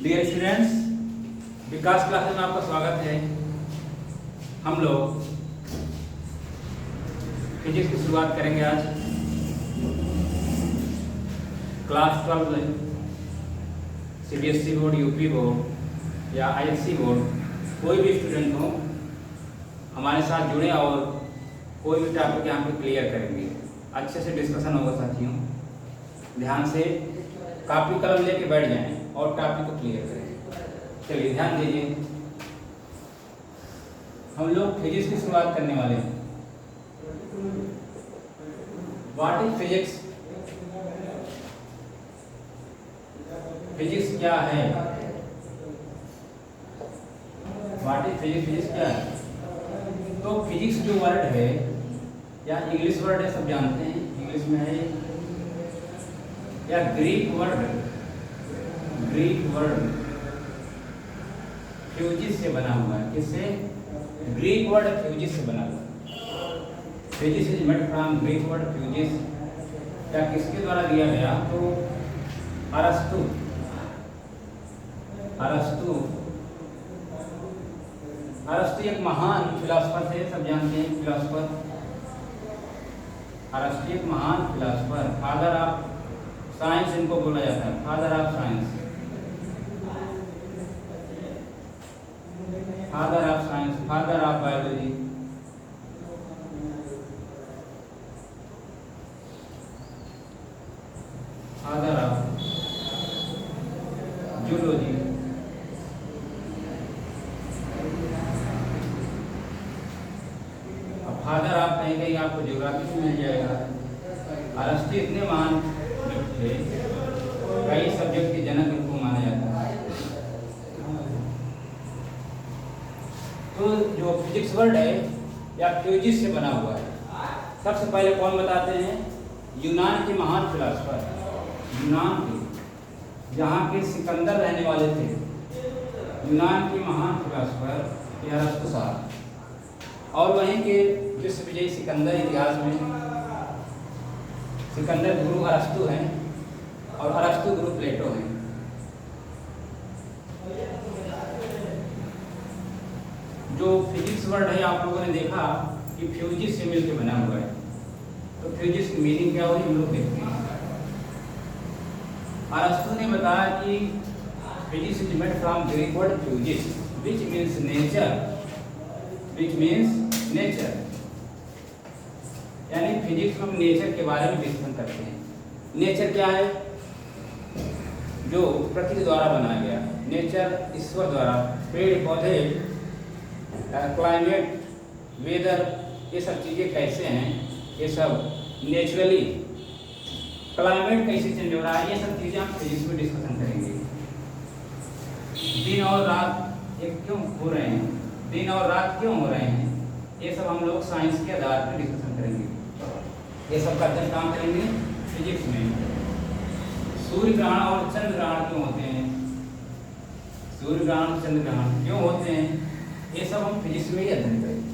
Dear students, विकास classes में आपका स्वागत है। हम लोग फिजिक्स की शुरुआत करेंगे आज। Class 12 CBSE board, UP board या ISC बोर्ड, कोई भी स्टूडेंट हो हमारे साथ जुड़े और कोई भी टॉपिक यहाँ पे क्लियर करेंगे। अच्छे से डिस्कशन होगा साथियों। ध्यान से कापी कलम लेके बैठ जाएं और टॉपिक को क्लियर करें। चलिए ध्यान दीजिए, हम लोग फिजिक्स की शुरुआत करने वाले हैं। What is physics? फिजिक्स क्या है? What is physics? फिजिक्स क्या है? तो फिजिक्स जो वर्ड है या इंग्लिश वर्ड है, सब जानते हैं, इंग्लिश में है, या ग्रीक वर्ड फ्यूजिस से बना हुआ है। किससे? ग्रीक वर्ड फ्यूजिस से बना हुआ है। Physics is made from Greek word fuses. या किसके द्वारा दिया गया? तो अरस्तु एक महान फिलोसोफर थे, सब जानते हैं फिलोसोफर। अरस्तु एक महान फिलोसोफर, फादर ऑफ साइंस इनको बोला जाता है, father of science, father of biology. Father of zoology. अब फादर ऑफ कहीं आपको ज्योग्राफी में मिल जाएगा। अरस्तु इतने महान थे, कई सब्जेक्ट के जनक इनको माना जाता है। तो जो फिजिक्स वर्ड है या फ्यूजिस से बना हुआ है। सबसे पहले कौन बताते हैं? यूनान के महान फिलोसोफर, यूनान के, जहाँ के सिकंदर रहने वाले थे, यूनान के महान फिलोसोफर अरस्तु साहब। और वहीं के विश्व विजयी सिकंदर, इतिहास में सिकंदर गुरु अरस्तु हैं और अरस्तु गुरु प्लेटो हैं। जो फिजिक्स वर्ड है आप लोगों ने देखा कि फ्यूजिस से मिलकर बना हुआ है। तो फ्यूजिस की मीनिंग क्या हुई, हम लोग देखते हैं। अरस्तु ने बताया कि physics is made from Greek word fuses which means nature, यानी फिजिक्स में हम नेचर के बारे में डिस्कशन करते हैं। नेचर क्या है? जो प्रकृति द्वारा बनाया गया नेचर, ईश्वर द्वारा, पेड़ पौधे, क्लाइमेट, वेदर, ये सब चीज़ें कैसे हैं, ये सब नेचुरली, क्लाइमेट कैसे चेंज हो रहा है, ये सब चीज़ें हम फिजिक्स में डिस्कशन करेंगे। दिन और रात एक क्यों हो रहे हैं, दिन और रात क्यों हो रहे हैं, ये सब हम लोग साइंस के आधार पर डिस्कशन करेंगे। ये सब का अध्ययन काम करेंगे फिजिक्स में। सूर्य ग्रहण और चंद्र ग्रहण क्यों होते हैं, सूर्य ग्रहण चंद्र ग्रहण क्यों होते हैं, ये सब हम फिजिक्स में ही अध्ययन करेंगे।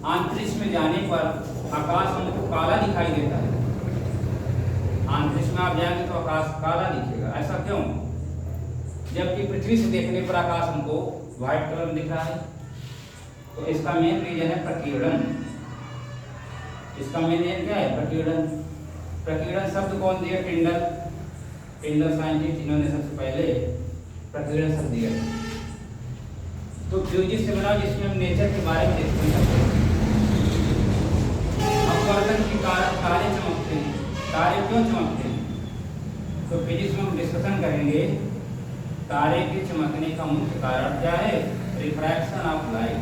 अंतरिक्ष में जाने पर आकाश हमको काला दिखाई देता है। अंतरिक्ष में आप जाएंगे तो आकाश काला दिखेगा, ऐसा क्यों? जबकि पृथ्वी से देखने पर आकाश हमको व्हाइट कलर में दिख रहा है। तो इसका मेन रीजन है प्रकीर्णन। इसका मेन रीजन क्या है? प्रकीर्णन। प्रकीर्णन शब्द कौन दिया? टिंडल साइंटिस्ट, इन्होंने सबसे पहले प्रकीर्णन शब्द दिया। तो फ्यूजिस से बना जिसमें हम नेचर के बारे में डिस्कशन करते हैं। अपवर्तन के कारण तारे चमकते हैं, तारे क्यों चमकते हैं? तो फिजिक्स में हम डिस्कशन करेंगे तारे के चमकने का मुख्य कारण क्या है? Refraction of light.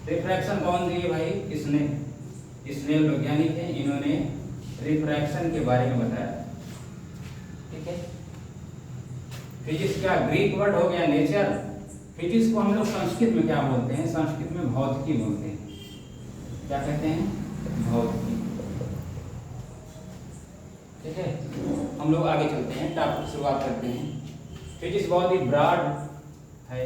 रिफ्रैक्शन कौन दिए भाई? स्नेल वैज्ञानिक है, इन्होंने रिफ्रैक्शन के बारे में बताया। ठीक है। फिजिक्स क्या ग्रीक वर्ड हो गया, नेचर। फिजिक्स को हम लोग संस्कृत में क्या बोलते हैं? संस्कृत में भौतिकी बोलते हैं। क्या कहते हैं? भौतिकी। ठीक है, हम लोग आगे चलते हैं, टॉपिक की शुरुआत करते हैं। फिजिक्स बहुत ही ब्रॉड है।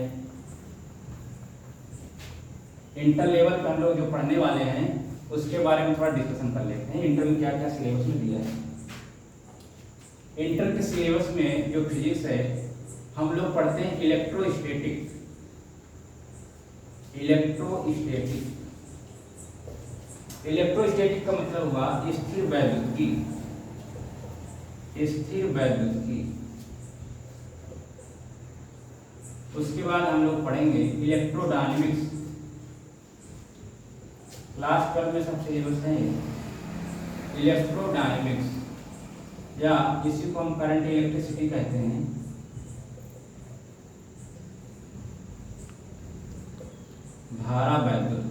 इंटर लेवल पर हम लोग जो पढ़ने वाले हैं उसके बारे में थोड़ा डिस्कशन कर लेते हैं। इंटर में क्या क्या सिलेबस में दिया है। इंटर के सिलेबस में जो फिजिक्स है हम लोग पढ़ते हैं इलेक्ट्रोस्टैटिक। इलेक्ट्रोस्टैटिक का मतलब हुआ स्थिर वैद्युतिकी। उसके बाद हम लोग पढ़ेंगे इलेक्ट्रोडायनेमिक्स। क्लास 12 में सब सिलेबस है इलेक्ट्रोडायनेमिक्स, या इसी को हम करंट इलेक्ट्रिसिटी कहते हैं। धारा वैद्युत,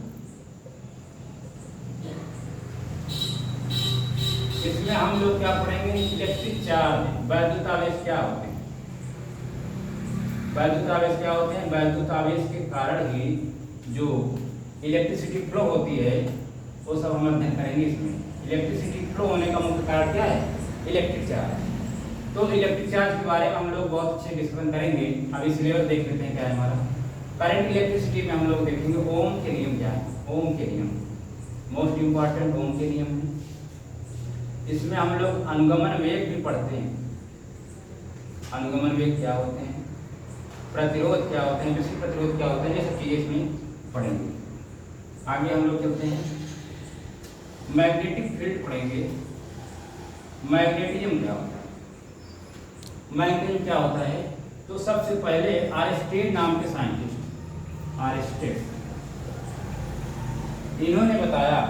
इसमें हम लोग क्या पढ़ेंगे? इलेक्ट्रिक चार्ज, वैद्युत आवेश क्या होते हैं। वैद्युत आवेश क्या होते हैं? वैद्युत आवेश के कारण ही जो इलेक्ट्रिसिटी फ्लो होती है वो सब हम अध्ययन करेंगे। इसमें इलेक्ट्रिसिटी फ्लो होने का मुख्य कारण क्या है? Electric charge. तो इलेक्ट्रिक चार्ज के बारे में हम लोग बहुत अच्छे डिस्कशन करेंगे। अभी सिलेबस देख लेते हैं क्या है हमारा। करंट इलेक्ट्रिसिटी में हम लोग देखेंगे ओम के नियम क्या है। ओम के नियम मोस्ट इंपॉर्टेंट ओम के नियम है। इसमें हम लोग अनुगमन वेग भी पढ़ते हैं। अनुगमन वेग क्या होते हैं, प्रतिरोध क्या होते हैं, विशिष्ट प्रतिरोध क्या होते हैं, ये सब चीजें इसमें पढ़ेंगे। आगे हम लोग चलते हैं मैग्नेटिक फील्ड पढ़ेंगे। मैग्नेटिज्म क्या होता है? मैग्नेटिज्म क्या होता है? तो सबसे पहले आरस्टेड नाम के साइंटिस्ट, आरस्टेड, इन्होंने बताया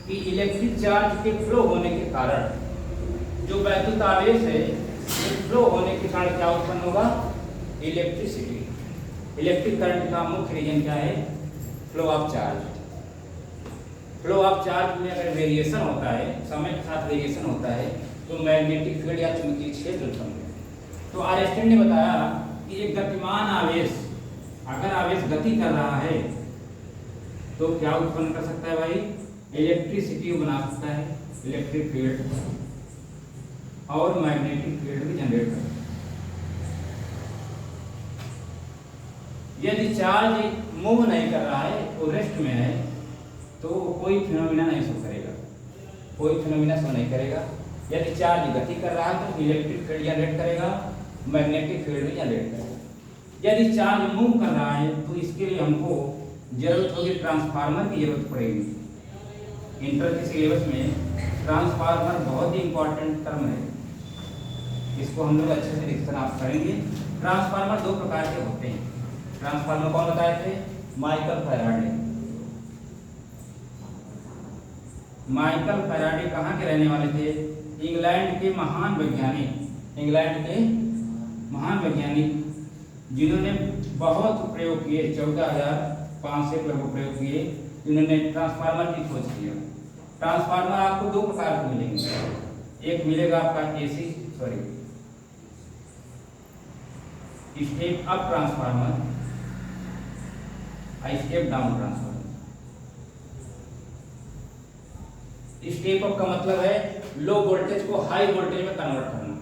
कि इलेक्ट्रिक चार्ज के फ्लो होने के कारण जो वैद्युत आवेश है फ्लो होने के कारण क्या उत्पन्न होगा? इलेक्ट्रिसिटी। इलेक्ट्रिक करंट का मुख्य रीजन क्या है? Flow of charge. Flow of charge में अगर वेरिएशन होता है, समय के साथ वेरिएशन होता है, तो मैग्नेटिक फील्ड या चुंबकीय क्षेत्र उत्पन्न होता है। तो आइंस्टाइन ने बताया कि एक गतिमान आवेश अगर आवेश गति कर रहा है तो क्या उत्पन्न कर सकता है भाई? इलेक्ट्रिसिटी बना सकता है, इलेक्ट्रिक फील्ड, और मैग्नेटिक फील्ड भी जनरेट कर सकता है। यदि चार्ज मूव नहीं कर रहा है तो रेस्ट में है तो कोई फिनोमिना नहीं शो करेगा, कोई फिनोमिना शो नहीं करेगा। यदि चार्ज गति कर रहा है तो इलेक्ट्रिक फील्ड जनरेट करेगा, मैग्नेटिक फील्ड भी जनरेट करेगा। यदि चार्ज मूव कर रहा है तो इसके लिए हमको जरूरत होगी ट्रांसफार्मर की जरूरत पड़ेगी। इंटर के सिलेबस में ट्रांसफार्मर बहुत ही इंपॉर्टेंट टर्म है, इसको हम लोग अच्छे से डिस्कशन आप करेंगे। ट्रांसफार्मर दो प्रकार के होते हैं। ट्रांसफार्मर कौन बताए थे? Michael Faraday. माइकल फैराडे कहाँ के रहने वाले थे? इंग्लैंड के महान वैज्ञानिक, इंग्लैंड के महान वैज्ञानिक जिन्होंने बहुत प्रयोग किए, 14,500 लगभग प्रयोग किए, जिन्होंने ट्रांसफार्मर की खोज किया। ट्रांसफार्मर आपको दो प्रकार के मिलेंगे। एक मिलेगा आपका step up transformer, step down transformer. Step up का मतलब है लो वोल्टेज को हाई वोल्टेज में कन्वर्ट करना,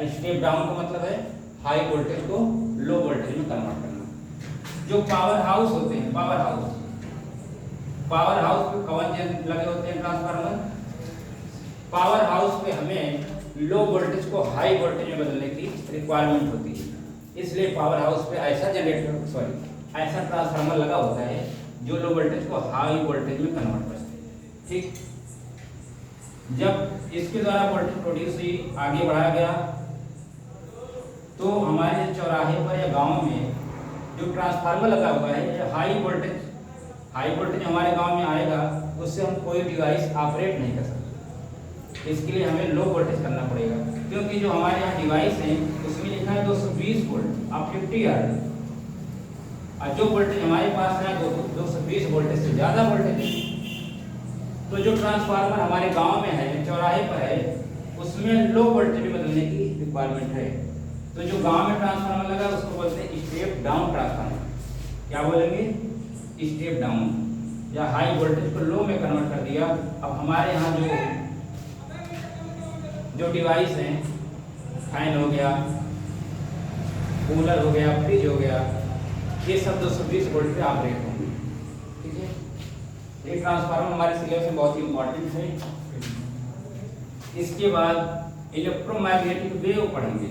स्टेप डाउन का मतलब है हाई वोल्टेज को लो वोल्टेज में कन्वर्ट करना। जो पावर हाउस होते हैं, पावर हाउस पे कौन लगे होते हैं ट्रांसफार्मर? पावर हाउस पे हमें लो वोल्टेज को हाई वोल्टेज में बदलने की रिक्वायरमेंट होती है, इसलिए पावर हाउस पे ऐसा ऐसा ट्रांसफार्मर लगा होता है जो लो वोल्टेज को हाई वोल्टेज में कन्वर्ट कर सके। ठीक, जब इसके द्वारा वोल्टेज प्रोड्यूस हुई, आगे बढ़ाया गया, तो हमारे चौराहे पर या गांव में जो ट्रांसफार्मर लगा हुआ है हाई वोल्टेज हमारे गांव में आएगा, उससे हम कोई डिवाइस ऑपरेट नहीं कर सकते। इसके लिए हमें लो वोल्टेज करना पड़ेगा, क्योंकि जो हमारे यहाँ डिवाइस है उसमें लिखा है 220 वोल्ट आप 50 आर, और जो वोल्टेज हमारे पास है 220 वोल्टेज से ज़्यादा वोल्टेज है। तो जो ट्रांसफार्मर हमारे गांव में है, चौराहे पर है, उसमें लो वोल्टेज में बदलने की रिक्वायरमेंट है। तो जो गांव में ट्रांसफार्मर लगा उसको बोलते हैं स्टेप डाउन ट्रांसफार्मर। क्या बोलेंगे? स्टेप डाउन, या हाई वोल्टेज को लो में कन्वर्ट कर दिया। अब हमारे यहाँ जो डिवाइस हैं, फैन हो गया, कूलर हो गया, फ्रिज हो गया, ये सब 220 वोल्ट पे ऑपरेट होंगे। ठीक है, ये ट्रांसफार्मर हमारे सिलेबस में बहुत ही इंपॉर्टेंट है। इसके बाद इलेक्ट्रोमैग्नेटिक वेव पढ़ेंगे।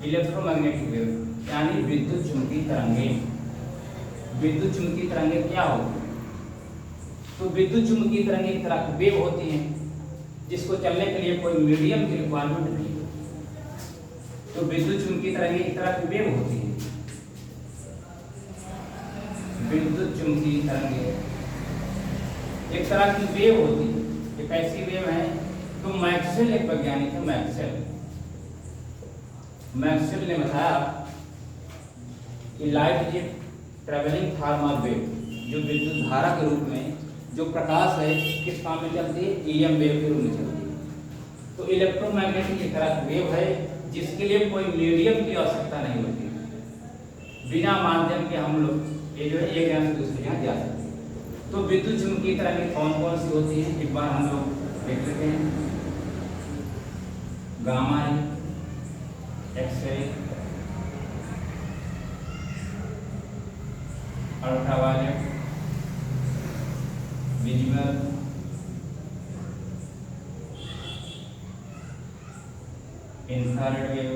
इलेक्ट्रोमैग्नेटिक वेव यानी विद्युत चुंबकीय तरंगे। विद्युत चुंबकीय तरंगे क्या होती है? तो विद्युत चुंबकीय तरंगे एक तरह की वेव होती हैं जिसको चलने के लिए कोई मीडियम की रिक्वायरमेंट नहीं होती। तो विद्युत चुंबकीय तरंगे एक तरह की वेव होती है। विद्युत चुंबकीय तरंगे एक तरह की वेव होती है। एक ऐसी वेव है, तो मैक्सवेल एक वैज्ञानिक है, मैक्सवेल ने बताया कि light is a travelling thermal wave, जो विद्युत धारा के रूप में जो प्रकाश है किस फॉर्म में चलती है? ईएम वेव के रूप में चलती है। तो इलेक्ट्रोमैग्नेटिक एक तरह की वेव है जिसके लिए कोई मीडियम की आवश्यकता नहीं होती। बिना माध्यम के हम लोग ये जो है एक जगह से दूसरी जगह जा सकते हैं। तो विद्युत चुंबकीय तरंगें कौन कौन सी होती हैं एक बार हम लोग देख लेते हैं। Gamma ray, X ray, ultraviolet, visible, infrared wave,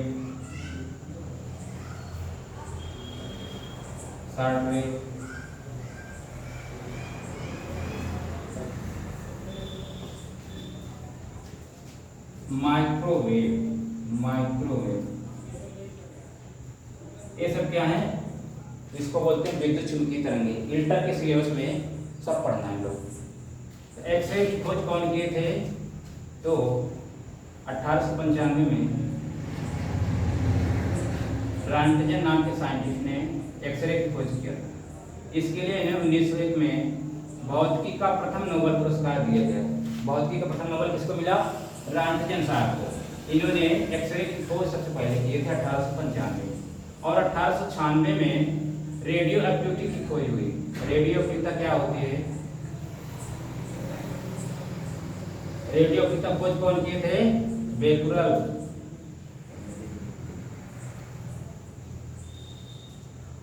short wave, microwave. ये सब क्या है? इसको बोलते हैं विद्युत चुंबकीय तरंगे। इंटर के सिलेबस में सब पढ़ना है लोग। एक्सरे की खोज कौन किए थे? तो 1895 में रॉन्टजन नाम के साइंटिस्ट ने एक्सरे की खोज किया था। इसके लिए इन्हें 1901 में भौतिकी का प्रथम नोबेल पुरस्कार दिया गया। भौतिकी का प्रथम नोबेल किसको मिला? रॉन्टजन साहब को। इन्होंने एक्सरे की खोज सबसे पहले किए थे 1895 और 1896 में रेडियो एक्टिविटी की खोज हुई। रेडियो एक्टिविटी क्या होती है? रेडियो एक्टिविटी खोज कौन किए थे? बेकुरल।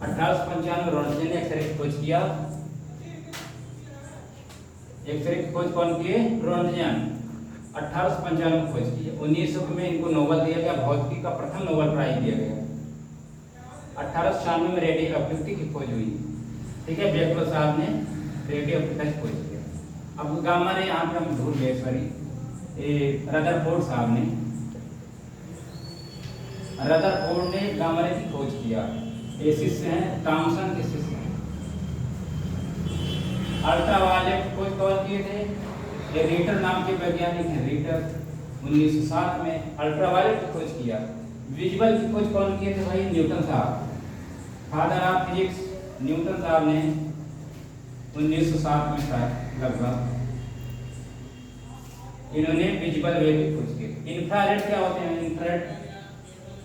1895 में रॉन्टजन ने एक्सरे की खोज किया। एक्सरे की खोज कौन किए? रॉन्टजन। 1895 में खोज की। 1900 में इनको नोबेल दिया गया, भौतिकी का प्रथम नोबेल प्राइज दिया गया। 1896 में रेडियो एक्टिविटी की खोज हुई। ठीक है, बेकुरल साहब ने रेडियो एक्टिविटी की खोज किया। अब गामा रे यहाँ पे हम भूल गए, सॉरी, रदरफोर्ड साहब ने, रदरफोर्ड ने गामा रे की खोज किया। ये शिष्य हैं, थॉमसन के शिष्य हैं। अल्ट्रावायलेट खोज कौन किए थे? ये रीटर नाम के वैज्ञानिक हैं, रीटर। 1907 में अल्ट्रावायलेट की खोज किया। विजुअल की खोज कौन किए थे भाई? न्यूटन साहब, फादर ऑफ फिजिक्स। न्यूटन साहब ने 1907 में शायद लगभग इन्होंने विजुअल वेव की खोज की। इंफ्रारेड क्या होते हैं? इंफ्रारेड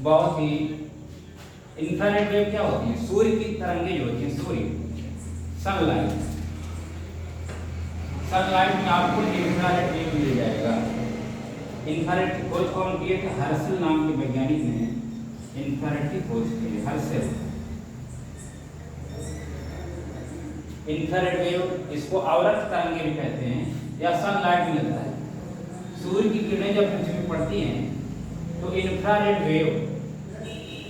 बहुत ही, इंफ्रारेड वेव क्या होती है? सूर्य की तरंगें जो होती हैं, सूर्य, सनलाइट। सनलाइट में आपको इंफ्रारेड वेव मिल जाएगा। इंफ्रारेड की खोज कौन किए थे? हर्शल नाम के वैज्ञानिक ने इंफ्रारेड की खोज की। हर्शल। इंफ्रारेड वेव इसको अवरक्त तरंगे भी कहते हैं या सनलाइट मिलता है। सूर्य की किरणें जब पृथ्वी पर पड़ती हैं तो इंफ्रारेड वेव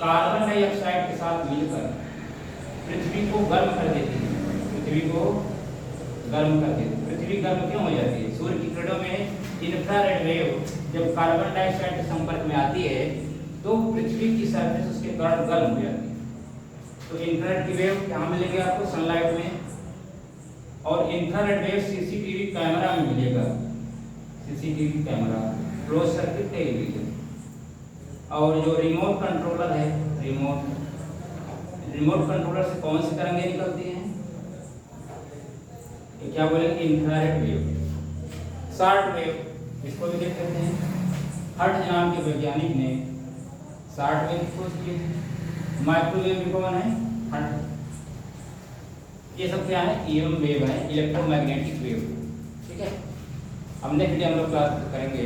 कार्बन डाइऑक्साइड के साथ मिलकर पृथ्वी को गर्म कर देती है। पृथ्वी को गर्म कर देती है। पृथ्वी गर्म क्यों हो जाती है? सूर्य की किरणों में इंफ्रारेड वेव जब कार्बन डाइऑक्साइड के संपर्क में आती है तो पृथ्वी की सरफेस उसके कारण गर्म हो जाती है। तो इंफ्रारेड की वेव कहाँ मिलेगी आपको? सनलाइट में। और इंफ्रारेड वेव सीसीटीवी कैमरा में मिलेगा। CCTV camera, close circuit television. और जो रिमोट कंट्रोलर है, रिमोट कंट्रोलर से कौन सी तरंगें निकलती हैं? ये क्या बोलेंगे? Infrared wave. शॉर्ट वेव, इसको भी देख लेते हैं। हर्ट्ज नाम के वैज्ञानिक ने शॉर्ट वेव की खोज की थी। माइक्रोवेव भी कौन है? हर्ट्ज। ये सब क्या है? ईएम वेव है, इलेक्ट्रोमैग्नेटिक वेव। ठीक है, अब नेक्स्ट डे हम लोग क्लास करेंगे